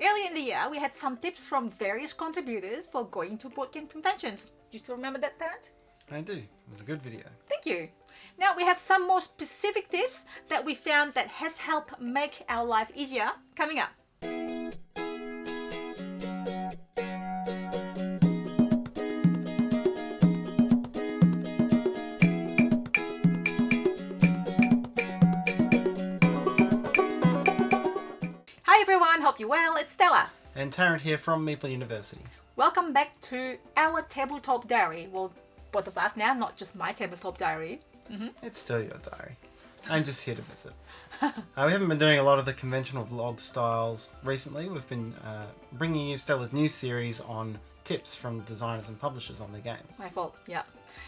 Earlier in the year, we had some tips from various contributors for going to board game conventions. Do you still remember that, Tarrant? I do. It was a good video. Thank you. Now we have some more specific tips that we found that has helped make our life easier coming up. Hi everyone, hope you're well. It's Stella. And Tarrant here from Meeple University. Welcome back to our tabletop diary. Well, both of us now, not just my tabletop diary. It's still your diary. I'm just here to visit. We haven't been doing a lot of the conventional vlog styles recently. We've been bringing you Stella's new series on tips from designers and publishers on their games. My fault, yeah.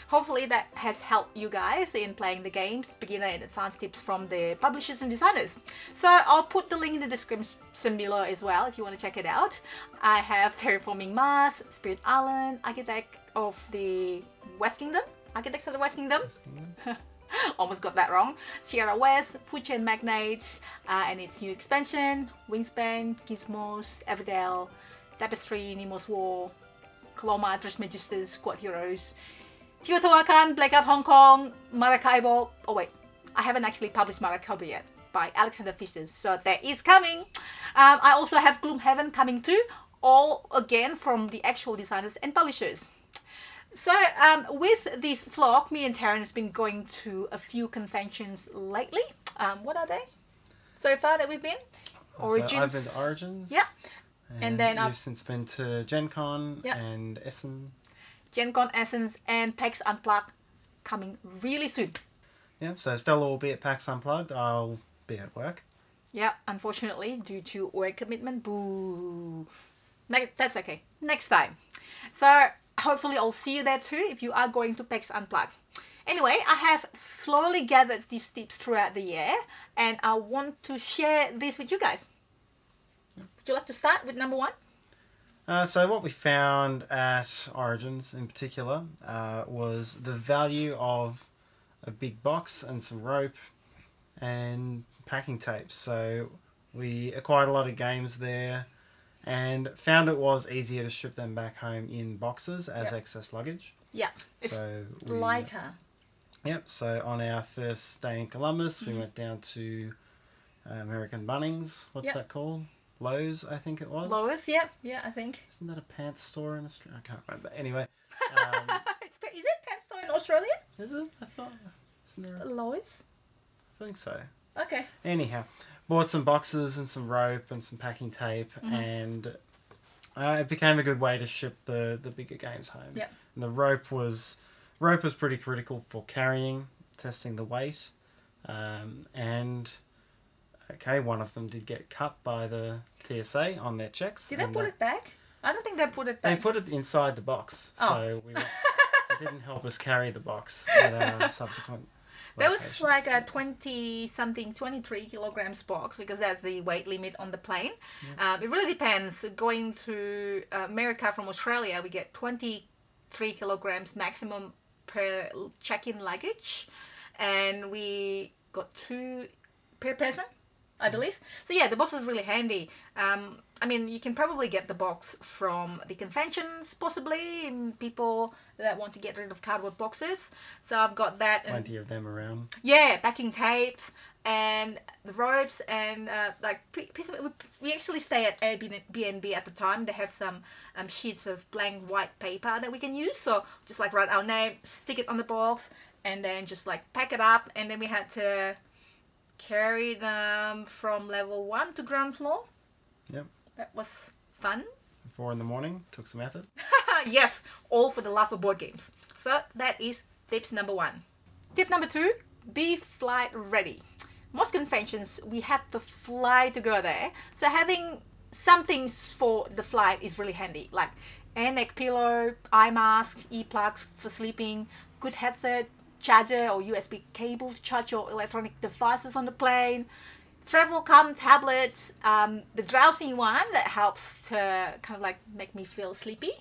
Hopefully that has helped you guys in playing the games, beginner and advanced tips from the publishers and designers. So I'll put the link in the description below as well if you want to check it out. I have Terraforming Mars, Spirit Island, Architect of the West Kingdom, Architects of the West Kingdom. Almost got that wrong. Sierra West, Food Chain Magnate, and its new expansion, Wingspan, Gizmos, Everdell, Tapestry, Nemo's War, Coloma, Trismegisters, Squad Heroes, Teotihuacan, Blackout Hong Kong, Maracaibo. Oh wait, I haven't actually published Maracaibo yet by Alexander Fisher, so that is coming. I also have Gloomhaven coming too, all again from the actual designers and publishers. So with this vlog, me and Tarrant has been going to a few conventions lately. What are they so far that we've been? Origins. So I've been to Origins. Yeah. And then you've since been to GenCon and Essen. GenCon, Essen, and Pax Unplugged coming really soon. Yeah, so Stella will be at Pax Unplugged. I'll be at work. Yeah, unfortunately, due to work commitment. Boo. That's okay. Next time. So hopefully I'll see you there too if you are going to PAX Unplugged. Anyway, I have slowly gathered these tips throughout the year and I want to share this with you guys. Would you like to start with number one? So what we found at Origins in particular was the value of a big box and some rope and packing tape. So we acquired a lot of games there and found it was easier to ship them back home in boxes as excess luggage. Yeah, it's so lighter. Yep, so on our first day in Columbus, we went down to American Bunnings. What's that called? Lowe's, I think it was. Lowe's, yeah, I think. Isn't that a pants store in Australia? I can't remember. Anyway. Is it pants store in Australia? Is it? I thought. Isn't there Lowe's? I think so. Okay. Anyhow, bought some boxes and some rope and some packing tape, and it became a good way to ship the bigger games home. Yeah. And the rope was pretty critical for carrying, testing the weight, and okay, one of them did get cut by the TSA on their checks. Did they put it back? I don't think they put it back. They put it inside the box, so it didn't help us carry the box at our subsequent That was locations. like a 23 kilograms box because that's the weight limit on the plane. Yeah. It really depends. Going to America from Australia, we get 23 kilograms maximum per check-in luggage, and we got 2 per person, I believe. So yeah, the box is really handy. I mean, you can probably get the box from the conventions, possibly, and people that want to get rid of cardboard boxes. So I've got that. Plenty of them around. Yeah, packing tapes and the ropes and we actually stay at Airbnb at the time. They have some sheets of blank white paper that we can use. So just like write our name, stick it on the box, and then just like pack it up. And then we had to carry them from level 1 to ground floor. Yep. That was fun. 4 a.m, took some effort. Yes, all for the love of board games. So that is tips number 1. Tip number 2, be flight ready. Most conventions, we have to fly to go there. So having some things for the flight is really handy, like air neck pillow, eye mask, earplugs for sleeping, good headset, charger or USB cable to charge your electronic devices on the plane, travel calm tablets, the drowsy one that helps to kind of like make me feel sleepy,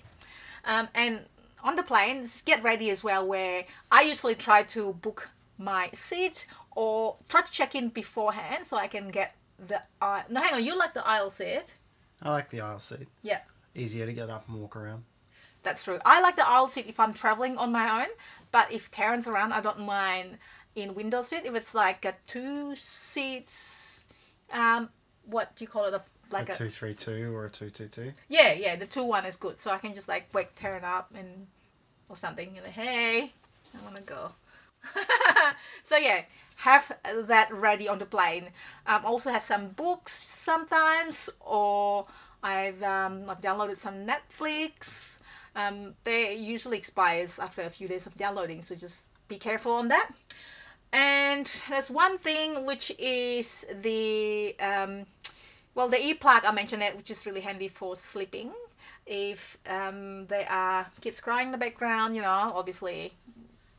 and on the plane, just get ready as well, where I usually try to book my seat or try to check in beforehand so I can get the aisle. No, hang on, you like the aisle seat? I like the aisle seat. Yeah. Easier to get up and walk around. That's true. I like the aisle seat if I'm traveling on my own, but if Tarrant's around, I don't mind in window seat. If it's like a 2 seats, what do you call it? Like a 232 or a 222. Yeah, the 2-1 is good. So I can just like wake Tarrant up and or something. And like, hey, I want to go. So yeah, have that ready on the plane. Also have some books sometimes, or I've downloaded some Netflix. They usually expires after a few days of downloading, so just be careful on that. And there's one thing which is the the earplug. I mentioned it, which is really handy for sleeping. If there are kids crying in the background, obviously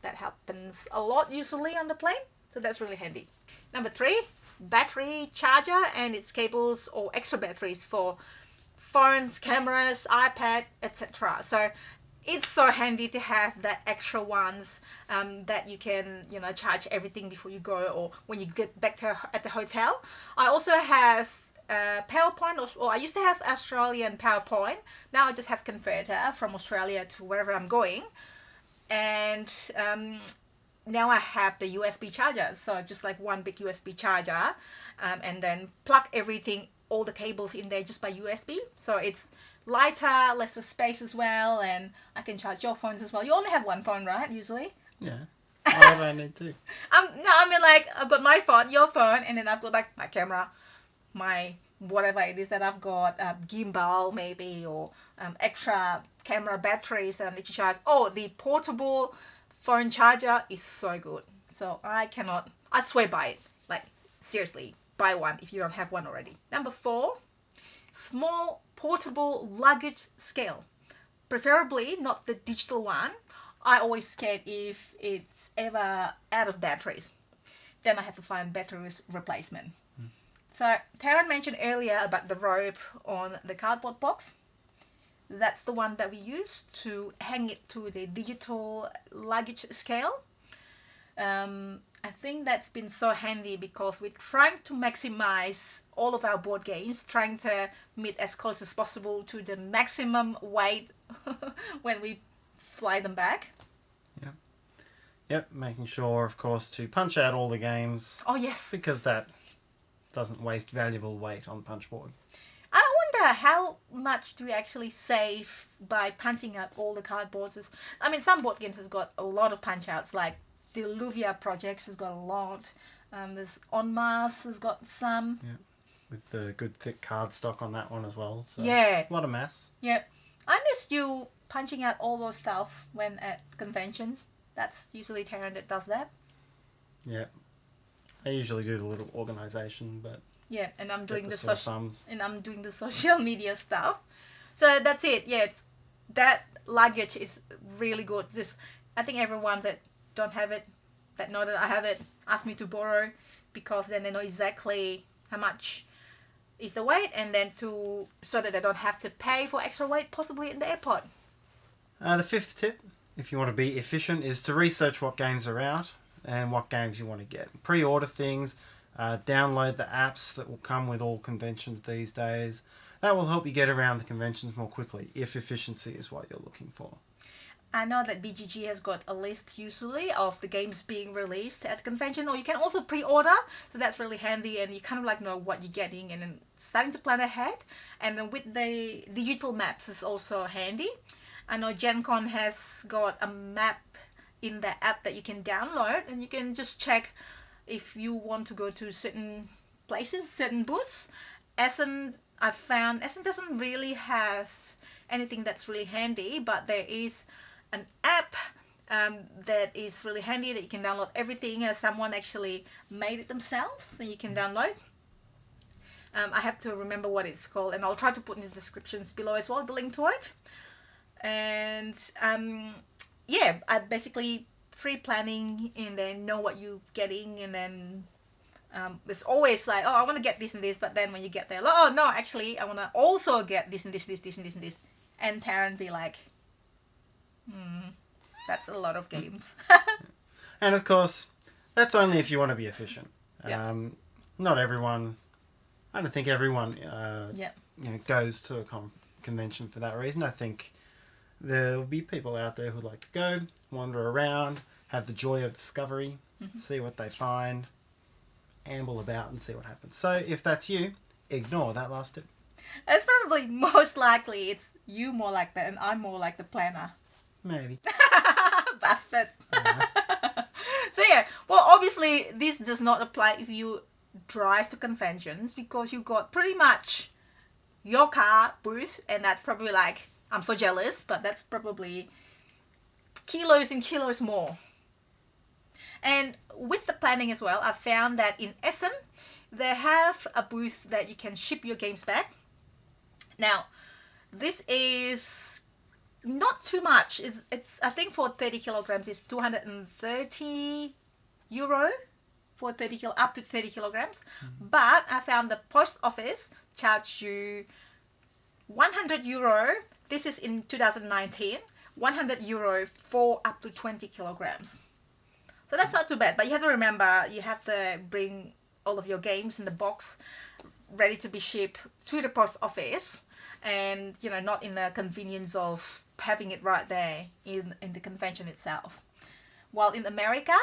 that happens a lot usually on the plane, so that's really handy. Number 3, battery charger and its cables or extra batteries for phones, cameras, iPad, etc. So it's so handy to have that extra ones that you can charge everything before you go or when you get back at the hotel. I also have PowerPoint, or I used to have Australian PowerPoint. Now I just have converter from Australia to wherever I'm going, and now I have the USB charger, so just like one big USB charger, and then plug everything, all the cables in there just by USB, so it's lighter, less for space as well, and I can charge your phones as well. You only have one phone, right, usually? Yeah. Why would I need two? No, I mean, like, I've got my phone, your phone, and then I've got like my camera, my whatever it is that I've got, gimbal maybe, or extra camera batteries that I need to charge. Oh, the portable phone charger is so good, so I swear by it. Like, seriously, buy one if you don't have one already. Number 4, small portable luggage scale, preferably not the digital one. I always scared if it's ever out of batteries, then I have to find battery replacement. So Tarrant mentioned earlier about the rope on the cardboard box. That's the one that we use to hang it to the digital luggage scale. I think that's been so handy because we're trying to maximize all of our board games, trying to meet as close as possible to the maximum weight when we fly them back. Yep, making sure, of course, to punch out all the games. Oh, yes. Because that doesn't waste valuable weight on the punch board. I wonder how much do we actually save by punching out all the cardboards. I mean, some board games has got a lot of punch outs, like the Luvia Project has got a lot. There's En Masse has got some. Yeah, with the good thick cardstock on that one as well. So yeah. A lot of mass. Yep. I missed you punching out all those stuff when at conventions. That's usually Tarrant that does that. Yeah. I usually do the little organisation, but yeah, and I'm doing the social media stuff. So that's it. Yeah, that luggage is really good. I think everyone that don't have it, that know that I have it, ask me to borrow, because then they know exactly how much is the weight, and then so that they don't have to pay for extra weight possibly in the airport. The 5th tip, if you want to be efficient, is to research what games are out and what games you want to get. Pre-order things, download the apps that will come with all conventions these days. That will help you get around the conventions more quickly, if efficiency is what you're looking for. I know that BGG has got a list usually of the games being released at the convention, or you can also pre-order, so that's really handy, and you kind of like know what you're getting and then starting to plan ahead. And then with the digital maps is also handy. I know GenCon has got a map in the app that you can download, and you can just check if you want to go to certain places, certain booths. Essen, I found Essen doesn't really have anything that's really handy, but there is an app that is really handy that you can download everything. Someone actually made it themselves, and you can download. I have to remember what it's called, and I'll try to put in the descriptions below as well, the link to it. And yeah, I basically pre-planning and then know what you're getting, and then it's always like, oh, I want to get this and this, but then when you get there, like, oh no, actually I want to also get this and this, this and this and this, and Tarrant be like, that's a lot of games. And of course, that's only if you want to be efficient. Yeah. Not everyone, I don't think everyone goes to a convention for that reason. I think there'll be people out there who'd like to go, wander around, have the joy of discovery, see what they find, amble about and see what happens. So if that's you, ignore that last tip. It's probably most likely it's you more like that and I'm more like the planner. Maybe. Bastard. So yeah, well obviously this does not apply if you drive to conventions because you got pretty much your car booth and that's probably like, I'm so jealous, but that's probably kilos and kilos more. And with the planning as well, I found that in Essen, they have a booth that you can ship your games back. Now, this is not too much. It's I think for 30 kilograms, it's 230 euro for 30 up to 30 kilograms. But I found the post office charged you 100 euro. This is in 2019. 100 euro for up to 20 kilograms. So that's not too bad, but you have to remember you have to bring all of your games in the box ready to be shipped to the post office and not in the convenience of having it right there in the convention itself. While in America,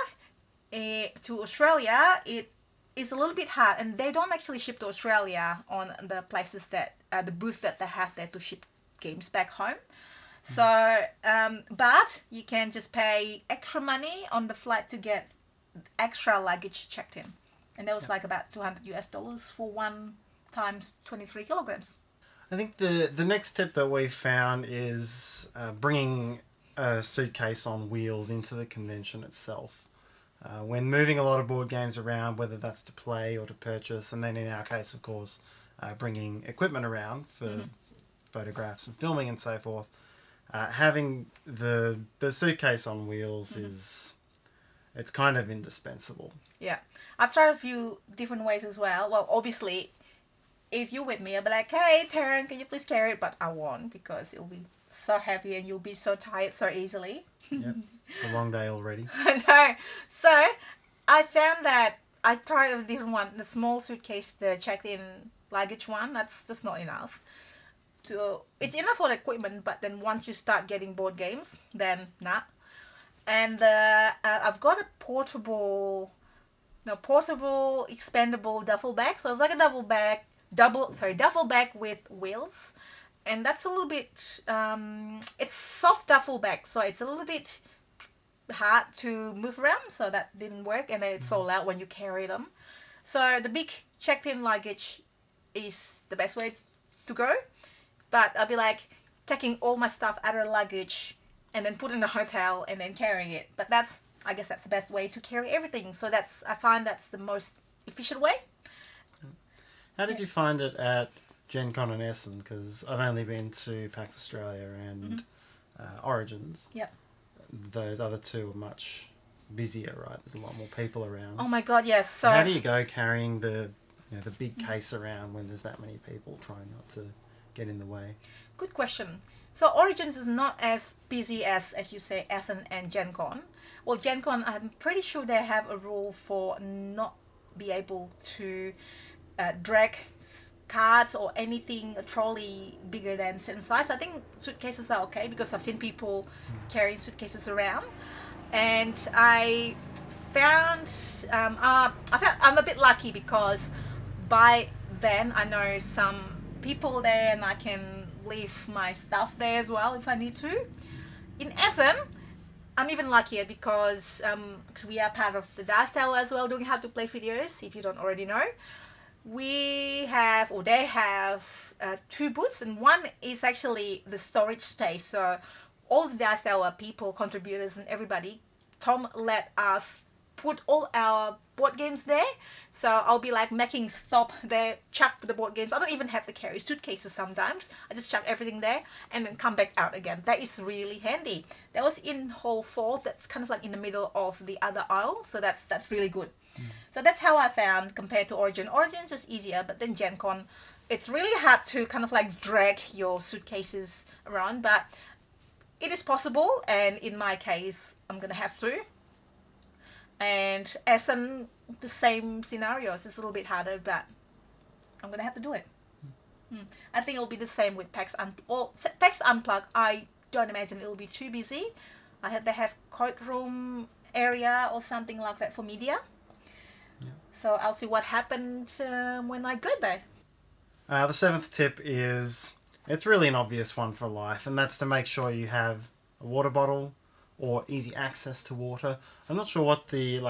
to Australia, it is a little bit hard and they don't actually ship to Australia on the places that, the booth that they have there to ship games back home. So, but you can just pay extra money on the flight to get extra luggage checked in. And that was like about $200 for 1 times 23 kilograms. I think the next tip that we found is bringing a suitcase on wheels into the convention itself. When moving a lot of board games around, whether that's to play or to purchase, and then in our case, of course, bringing equipment around for photographs and filming and so forth, having the suitcase on wheels it's kind of indispensable. Yeah. I've tried a few different ways as well. Well, obviously, if you're with me, I'll be like, hey, Tarrant, can you please carry it? But I won't because it'll be so heavy and you'll be so tired so easily. Yep. It's a long day already. I know. So I found that I tried a different one. The small suitcase, the checked-in luggage one, that's not enough. So it's enough for the equipment, but then once you start getting board games, then nah. And I've got a portable expandable duffel bag. So it's like a duffel bag with wheels, and that's a little bit it's soft duffel bag, so it's a little bit hard to move around. So that didn't work, and it's so loud when you carry them. So the big checked-in luggage is the best way to go. But I'll be like taking all my stuff out of the luggage and then put it in the hotel and then carrying it. But I guess that's the best way to carry everything. So I find that's the most efficient way. How did you find it at GenCon in Essen? Because I've only been to PAX Australia and Origins. Yep. Those other two are much busier, right? There's a lot more people around. Oh my God, yes. So how do you go carrying the big case around when there's that many people trying not to get in the way? Good question. So Origins is not as busy as you say, Essen and GenCon. Well, GenCon, I'm pretty sure they have a rule for not be able to drag carts or anything, a trolley bigger than certain size. I think suitcases are okay because I've seen people carrying suitcases around. And I found I'm a bit lucky because by then I know some people there and I can leave my stuff there as well if I need to. In Essen, I'm even luckier because we are part of the Dice Tower as well, doing How to Play videos, if you don't already know. They have 2 booths, and one is actually the storage space. So all the Dice Tower people, contributors and everybody, Tom let us put all our board games there. So I'll be like making stop there, chuck the board games. I don't even have to carry suitcases sometimes. I just chuck everything there and then come back out again. That is really handy. That was in hall 4. That's kind of like in the middle of the other aisle. So that's really good. So that's how I found compared to Origin. Origin's just easier, but then GenCon, it's really hard to kind of like drag your suitcases around, but it is possible, and in my case, I'm gonna have to. And Essen, the same scenario. It's just a little bit harder, but I'm gonna have to do it. I think it'll be the same with PAX Unplugged. I don't imagine it'll be too busy. They have courtroom area or something like that for media. Yeah. So I'll see what happens when I go there. The seventh tip is, it's really an obvious one for life, and that's to make sure you have a water bottle or easy access to water. I'm not sure what the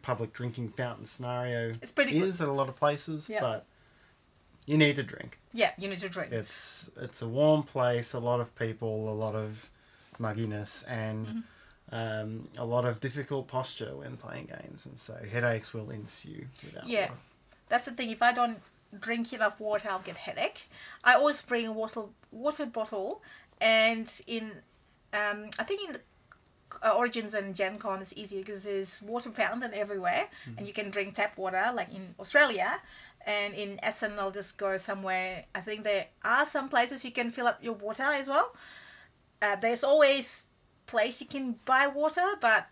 public drinking fountain scenario It's pretty is at a lot of places, Yeah. but you need to drink. Yeah, you need to drink. It's a warm place, a lot of people, a lot of mugginess, and a lot of difficult posture when playing games, and so headaches will ensue without water. That's the thing. If I don't drink enough water, I'll get headache. I always bring a water bottle, and I think in Origins and GenCon it's easier because there's water fountain everywhere, and you can drink tap water like in Australia. And in Essen, I'll just go somewhere. I think there are some places you can fill up your water as well. There's always place you can buy water, but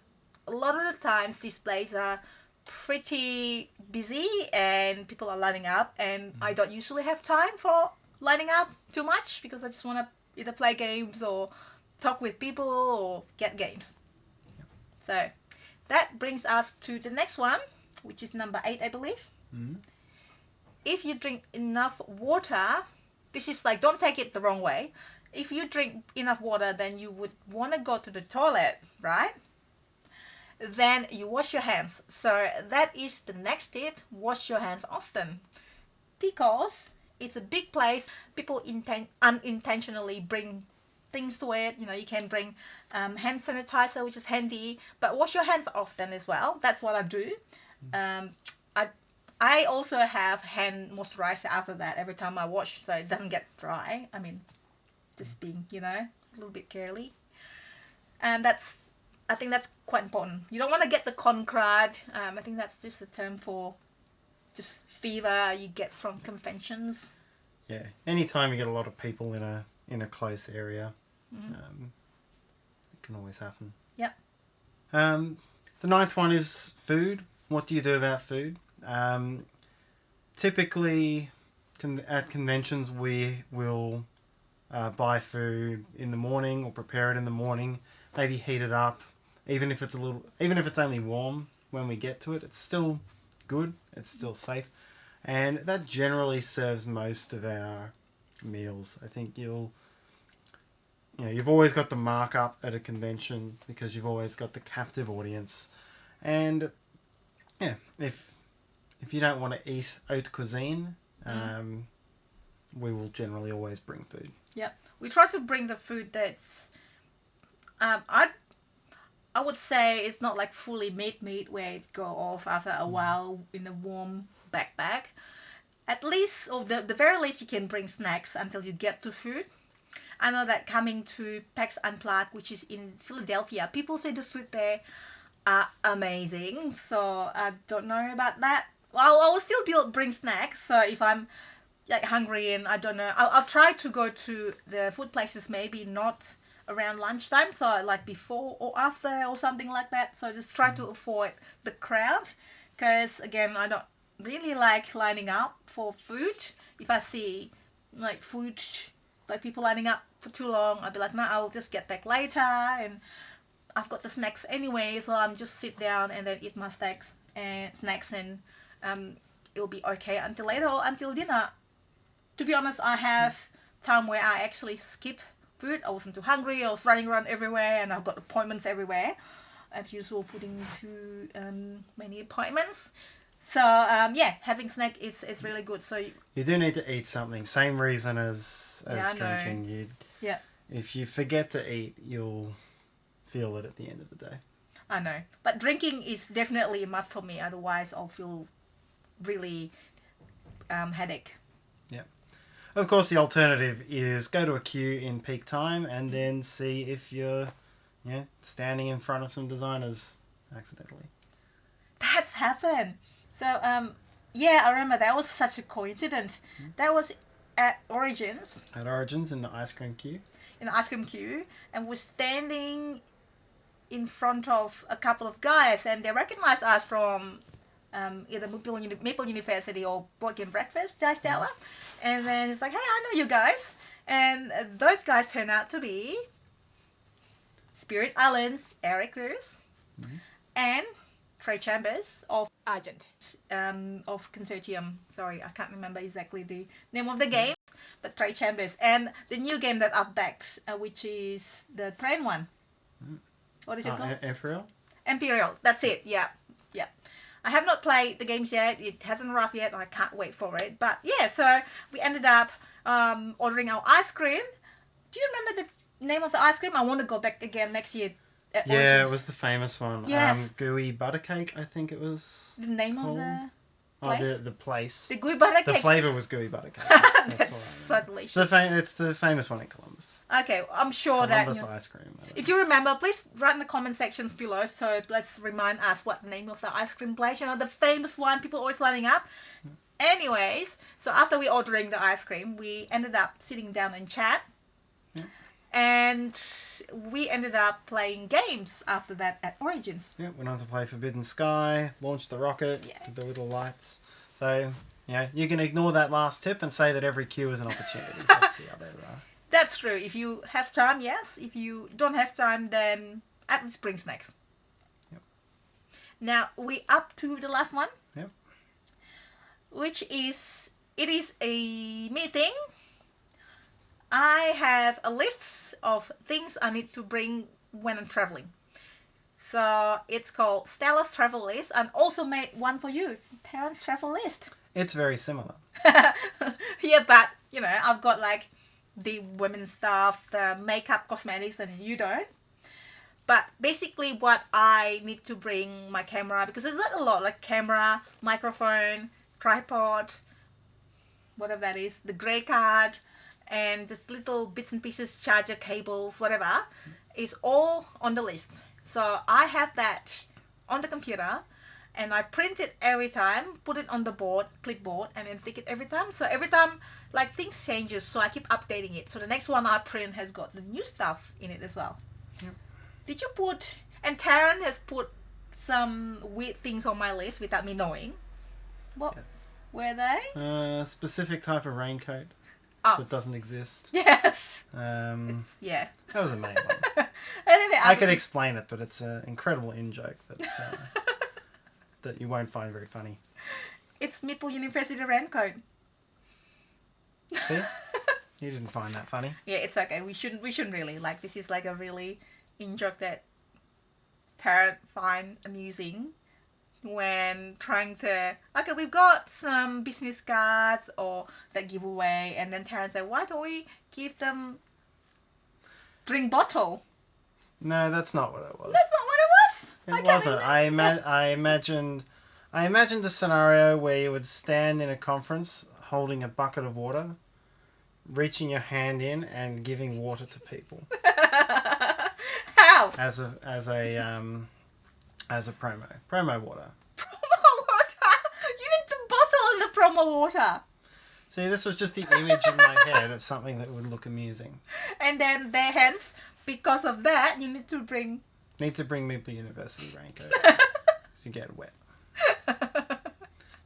a lot of the times these places are pretty busy and people are lining up, and I don't usually have time for lining up too much because I just want to either play games or talk with people or get games. Yep. So that brings us to the next one, which is number 8, I believe. If you drink enough water, this is like, don't take it the wrong way. If you drink enough water, then you would want to go to the toilet, right? Then you wash your hands. So that is the next tip. Wash your hands often. Because it's a big place, people unintentionally bring things to it. You know, you can bring hand sanitizer, which is handy, but wash your hands often as well. That's what I do. I also have hand moisturizer after that every time I wash, so it doesn't get dry. I mean, just being, a little bit carefully. And I think that's quite important. You don't want to get the con crud. I think that's just a term for just fever you get from conventions. Yeah, anytime you get a lot of people in a close area, it can always happen. Yep. The ninth one is food. What do you do about food? Typically, at conventions, we will buy food in the morning or prepare it in the morning. Maybe heat it up, even if it's only warm when we get to it. It's still good. It's still safe, and that generally serves most of our meals. I think you've always got the markup at a convention because you've always got the captive audience, and yeah, if you don't want to eat haute cuisine, we will generally always bring food. Yeah, we try to bring the food that's, I would say it's not like fully meat where it go off after a while in a warm backpack. At least, or the very least, you can bring snacks until you get to food. I know that coming to PAX Unplugged, which is in Philadelphia, people say the food there are amazing. So I don't know about that. Well, I will still bring snacks. So if I'm like hungry and I don't know, I'll try to go to the food places maybe not around lunchtime, so like before or after or something like that. So just try to avoid the crowd, because again, I don't really like lining up for food. If I see like food, like people lining up for too long, I'll be like, no, I'll just get back later, and I've got the snacks anyway, so I'm just sit down and then eat my snacks and it'll be okay until later or until dinner. To be honest, I have time where I actually skip food. I wasn't too hungry. I was running around everywhere, and I've got appointments everywhere. As usual, putting to many appointments. So having snack is really good. So you do need to eat something. Same reason as drinking. If you forget to eat, you'll feel it at the end of the day. I know, but drinking is definitely a must for me. Otherwise, I'll feel really headache. Yeah. Of course, the alternative is go to a queue in peak time and then see if you're standing in front of some designers accidentally. That's happened. So, I remember that was such a coincidence. That was at Origins. At Origins in the ice cream queue. In the ice cream queue. And we're standing in front of a couple of guys, and they recognized us from either Meeple University or Board Game Breakfast, Stella. And then it's like, hey, I know you guys. And those guys turn out to be Spirit Island's Eric Cruz and Trey Chambers of Argent, of Consortium. Sorry, I can't remember exactly the name of the game, but Trey Chambers. And the new game that I've backed, which is the train one. What is it called? Imperial. That's it. Yeah. I have not played the games yet. It hasn't arrived yet. I can't wait for it. But yeah, so we ended up ordering our ice cream. Do you remember the name of the ice cream? I want to go back again next year. Yeah, it was the famous one. Yes. Gooey Buttercake, I think it was. The name called. of the place? place? The place. The Gooey Buttercake. The flavour was Gooey Buttercake. That's so delicious. It's the famous one in Columbus. Okay, I'm sure Columbus that... ice cream. If you remember, please write in the comment sections below. So let's remind us what the name of the ice cream place. You know, the famous one, people always lining up. Anyways, so after we ordering the ice cream, we ended up sitting down and chat. And we ended up playing games after that at Origins. Yeah, went on to play Forbidden Sky, launched the rocket with the little lights. So, you can ignore that last tip and say that every queue is an opportunity. That's the other... That's true. If you have time, yes. If you don't have time, then at least bring snacks. Yep. Now, we up to the last one. Yep. Which is, it is a meeting. I have a list of things I need to bring when I'm traveling. So it's called Stella's travel list, and also made one for you, Tarrant's travel list. It's very similar. Yeah, but I've got like the women's stuff, the makeup, cosmetics, and you don't. But basically, what I need to bring my camera, because there's like a lot, like camera, microphone, tripod, whatever that is, the grey card, and just little bits and pieces, charger cables, whatever, is all on the list. So I have that on the computer, and I print it every time, put it on the board, clipboard, and then stick it every time. So every time, like, things changes, so I keep updating it. So the next one I print has got the new stuff in it as well. Yep. Did you put... And Tarrant has put some weird things on my list without me knowing. What were they? A specific type of raincoat. That doesn't exist. Yes. That That was the main one. And then I could explain it, but it's an incredible in-joke that that you won't find very funny. It's Meeple University raincoat. See? You didn't find that funny. Yeah, it's okay. We shouldn't really. Like, this is like a really in-joke that Tarrant find amusing when trying to... Okay, we've got some business cards or that giveaway, and then Tarrant said, why don't we give them drink bottle? No, that's not what it was. That's not what it was? It wasn't. I imagined a scenario where you would stand in a conference holding a bucket of water, reaching your hand in and giving water to people. How? As a promo water. Promo water? You need the bottle and the promo water. See, this was just the image in my head of something that would look amusing. And then their hands, because of that, you need to bring... Need to bring Meeple University raincoat. To get wet.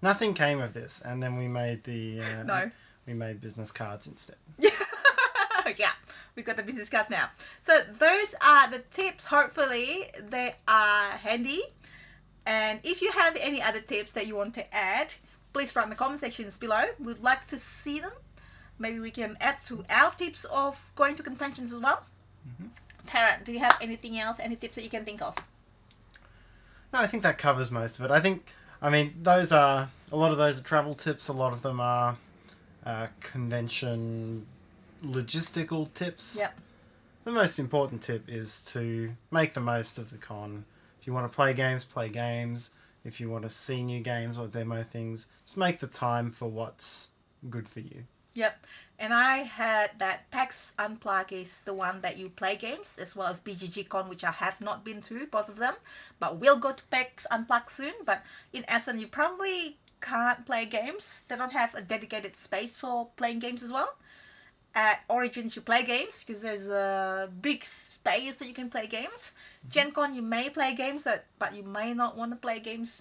Nothing came of this, and then we made the... We made business cards instead. Yeah, we've got the business cards now. So those are the tips. Hopefully they are handy. And if you have any other tips that you want to add, please write in the comment sections below. We'd like to see them. Maybe we can add to our tips of going to conventions as well. Tarrant, do you have anything else? Any tips that you can think of? No, I think that covers most of it. A lot of those are travel tips. A lot of them are convention logistical tips. Yep. The most important tip is to make the most of the con. If you want to play games, play games. If you want to see new games or demo things, just make the time for what's good for you. Yep. And I heard that Pax Unplugged is the one that you play games, as well as BGG-Con, which I have not been to, both of them. But we'll go to PAX Unplugged soon. But in Essen, you probably can't play games. They don't have a dedicated space for playing games as well. At Origins, you play games because there's a big space that you can play games. GenCon, you may play games, but you may not want to play games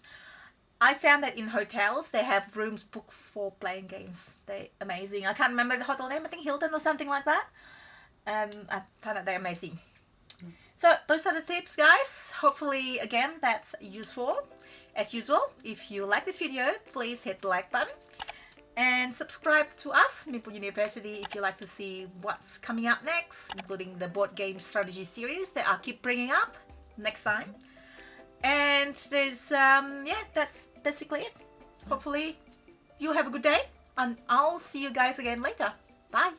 I found that in hotels they have rooms booked for playing games. They're amazing. I can't remember the hotel name. I think Hilton or something like that. I found that they're amazing. So those are the tips, guys. Hopefully, again, that's useful. As usual, if you like this video, please hit the like button and subscribe to us, Meeple University, if you like to see what's coming up next, including the board game strategy series that I'll keep bringing up next time. And there's, yeah, that's basically it. Hopefully you have a good day, and I'll see you guys again later. Bye.